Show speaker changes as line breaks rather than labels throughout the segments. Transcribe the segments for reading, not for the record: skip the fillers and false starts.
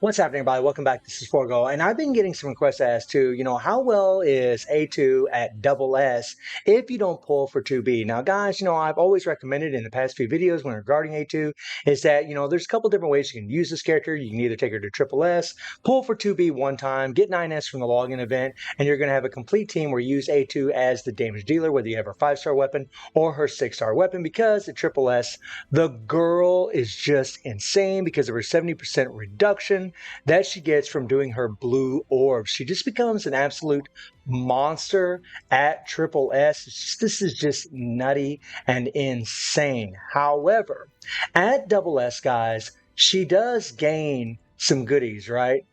What's happening, everybody? Welcome back. This is Forgo, and I've been getting some requests as to, how well is A2 at double S if you don't pull for 2B? Now, guys, I've always recommended in the past few videos when regarding A2 is that, there's a couple different ways you can use this character. You can either take her to triple S, pull for 2B one time, get 9S from the login event, and you're going to have a complete team where you use A2 as the damage dealer, whether you have her 5-star weapon or her 6-star weapon, because at triple S, the girl is just insane because of her 70% reduction that she gets from doing her blue orb. She just becomes an absolute monster at triple S. This is just nutty and insane. However, at double S, guys, she does gain some goodies, right?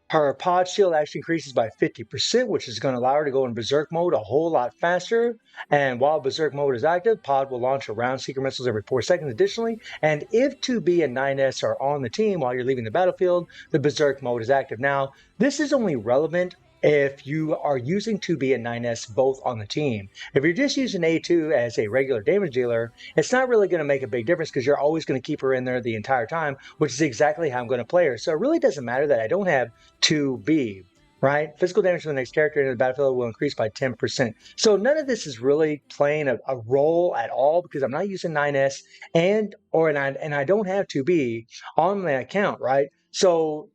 Her pod shield actually increases by 50%, which is going to allow her to go in berserk mode a whole lot faster. And while berserk mode is active, pod will launch around secret missiles every 4 seconds additionally. And if 2B and 9S are on the team while you're leaving the battlefield, the berserk mode is active. Now, this is only relevant if you are using 2B and 9S both on the team. If you're just using A2 as a regular damage dealer, it's not really going to make a big difference because you're always going to keep her in there the entire time, which is exactly how I'm going to play her. So it really doesn't matter that I don't have 2B, right? Physical damage to the next character in the battlefield will increase by 10%. So none of this is really playing a role at all because I'm not using 9S and I don't have 2B on my account, right? So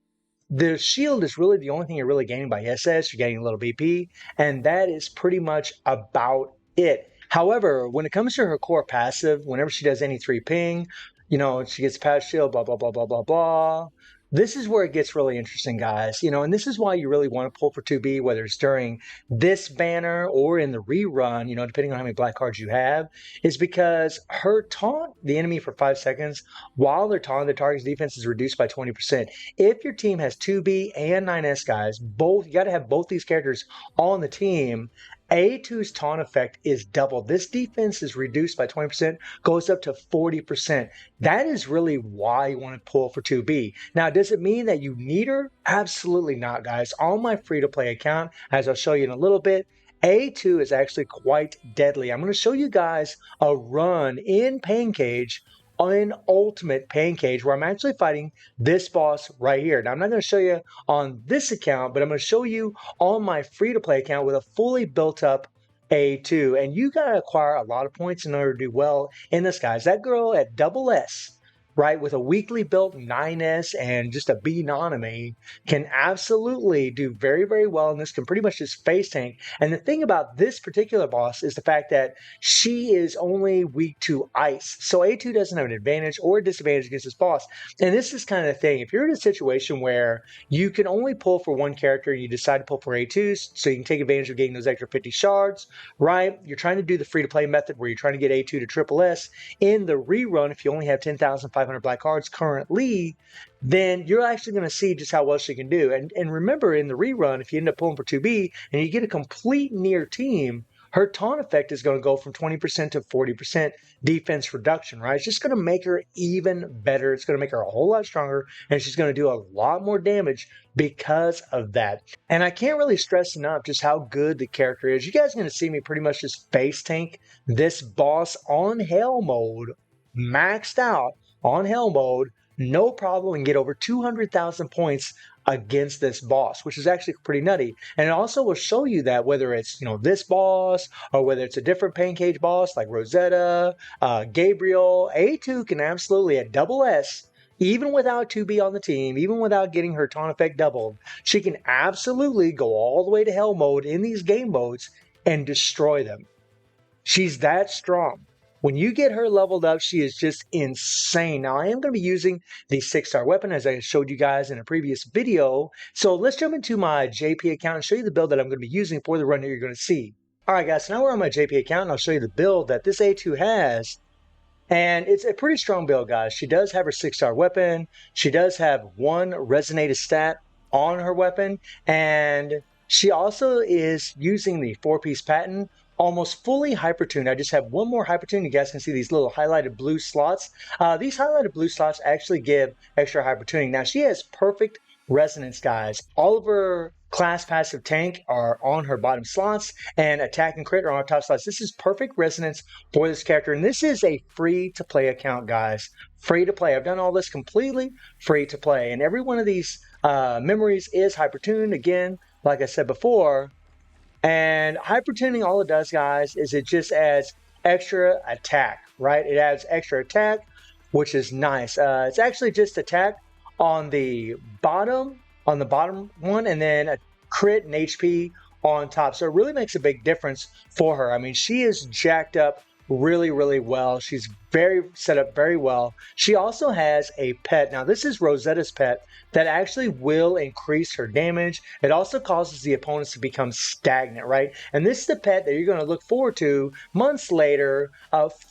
the shield is really the only thing you're really gaining by SS. You're getting a little BP, and that is pretty much about it. However, when it comes to her core passive, whenever she does any 3 ping, she gets pass shield, blah, blah, blah, blah, blah, blah. This is where it gets really interesting, guys. And this is why you really want to pull for 2B, whether it's during this banner or in the rerun, depending on how many black cards you have, is because her taunt the enemy for 5 seconds while they're taunting, the target's defense is reduced by 20%. If your team has 2B and 9S guys, you got to have both these characters on the team. A2's taunt effect is doubled. This defense is reduced by 20%, goes up to 40%. That is really why you want to pull for 2B. Now, does it mean that you need her? Absolutely not, guys. On my free-to-play account, as I'll show you in a little bit, A2 is actually quite deadly. I'm going to show you guys a run in Pain Cage on Ultimate Pain Cage where I'm actually fighting this boss right here. Now, I'm not going to show you on this account, but I'm going to show you on my free-to-play account with a fully built-up A2. And you got to acquire a lot of points in order to do well in this, guys. That girl at double S, right, with a weakly built 9S and just a Beanonomy can absolutely do very, very well, and this can pretty much just face tank. And the thing about this particular boss is the fact that she is only weak to ice. So A2 doesn't have an advantage or a disadvantage against this boss. And this is kind of the thing. If you're in a situation where you can only pull for one character and you decide to pull for A2 so you can take advantage of getting those extra 50 shards, right? You're trying to do the free-to-play method where you're trying to get A2 to triple S. In the rerun, if you only have 10,500 black cards currently, then you're actually going to see just how well she can do. And remember, in the rerun, if you end up pulling for 2B and you get a complete near team, her taunt effect is going to go from 20% to 40% defense reduction, right? It's just going to make her even better. It's going to make her a whole lot stronger, and she's going to do a lot more damage because of that. And I can't really stress enough just how good the character is. You guys are going to see me pretty much just face tank this boss on Hell mode, maxed out on Hell mode, no problem, and get over 200,000 points against this boss, which is actually pretty nutty. And it also will show you that whether it's this boss or whether it's a different Pain Cage boss like Rosetta, Gabriel, A2 can absolutely at double S, even without 2B on the team, even without getting her taunt effect doubled, she can absolutely go all the way to Hell mode in these game modes and destroy them. She's that strong. When you get her leveled up, she is just insane. Now, I am going to be using the 6-star weapon as I showed you guys in a previous video. So let's jump into my JP account and show you the build that I'm going to be using for the run that you're going to see. All right, guys, so now we're on my JP account, and I'll show you the build that this A2 has. And it's a pretty strong build, guys. She does have her 6-star weapon. She does have 1 resonated stat on her weapon. And she also is using the 4-piece patent, almost fully hypertuned. I just have one more hypertune. You guys can see these little highlighted blue slots. These highlighted blue slots actually give extra hypertuning. Now, she has perfect resonance, guys. All of her class passive tank are on her bottom slots, and attack and crit are on her top slots. This is perfect resonance for this character, and this is a free-to-play account, guys. Free to play. I've done all this completely free to play, and every one of these Memories is hypertuned again, like I said before. And hypertuning, all it does, guys, is it just adds extra attack, right? It adds extra attack, which is nice. It's actually just attack on the bottom, one, and then a crit and HP on top. So it really makes a big difference for her. I mean, she is jacked up really, really well. She's very set up very well. She also has a pet. Now, this is Rosetta's pet that actually will increase her damage. It also causes the opponents to become stagnant, right? And this is the pet that you're going to look forward to months later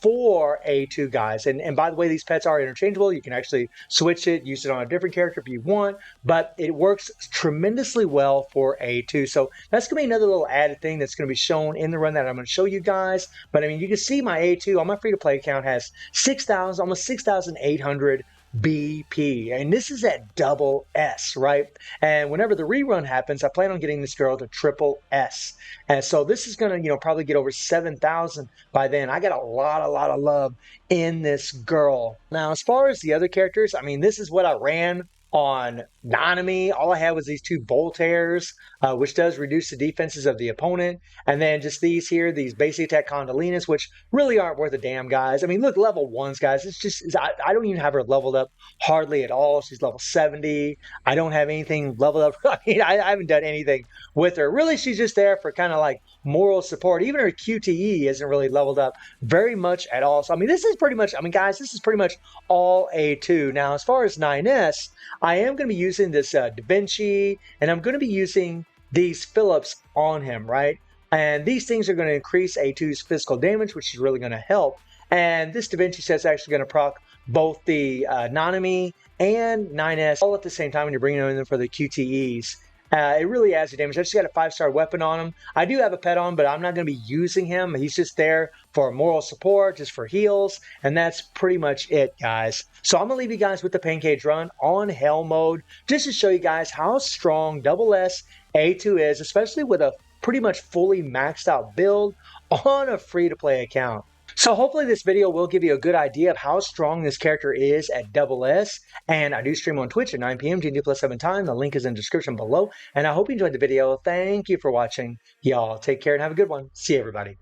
for A2, guys. And by the way, these pets are interchangeable. You can actually switch it, use it on a different character if you want, but it works tremendously well for A2. So that's going to be another little added thing that's going to be shown in the run that I'm going to show you guys. But I mean, you can see my A2 on my free-to-play account has 6,000, almost 6,800 BP, and this is at double S, right? And whenever the rerun happens, I plan on getting this girl to triple S, and so this is gonna, probably get over 7,000 by then. I got a lot of love in this girl. Now, as far as the other characters, I mean, this is what I ran on Nanami. All I had was these 2 Voltaires, which does reduce the defenses of the opponent. And then just these here, these basic attack Condolinas, which really aren't worth a damn, guys. I mean, look, level 1s, guys. It's just, I don't even have her leveled up hardly at all. She's level 70. I don't have anything leveled up. I mean, I haven't done anything with her. Really, she's just there for kind of like moral support. Even her QTE isn't really leveled up very much at all. So, I mean, this is pretty much, guys, this is pretty much all A2. Now, as far as 9S, I am going to be using this Da Vinci, and I'm going to be using these Phillips on him, right? And these things are going to increase A2's physical damage, which is really going to help. And this Da Vinci set is actually going to proc both the Nanami and 9S all at the same time when you're bringing them in for the QTEs. It really adds the damage. I just got a 5-star weapon on him. I do have a pet on, but I'm not going to be using him. He's just there for moral support, just for heals, and that's pretty much it, guys. So I'm going to leave you guys with the Pancage run on Hell mode, just to show you guys how strong double S A2 is, especially with a pretty much fully maxed out build on a free-to-play account. So hopefully this video will give you a good idea of how strong this character is at double S. And I do stream on Twitch at 9 p.m. GMT+7 time. The link is in the description below. And I hope you enjoyed the video. Thank you for watching. Y'all take care and have a good one. See you, everybody.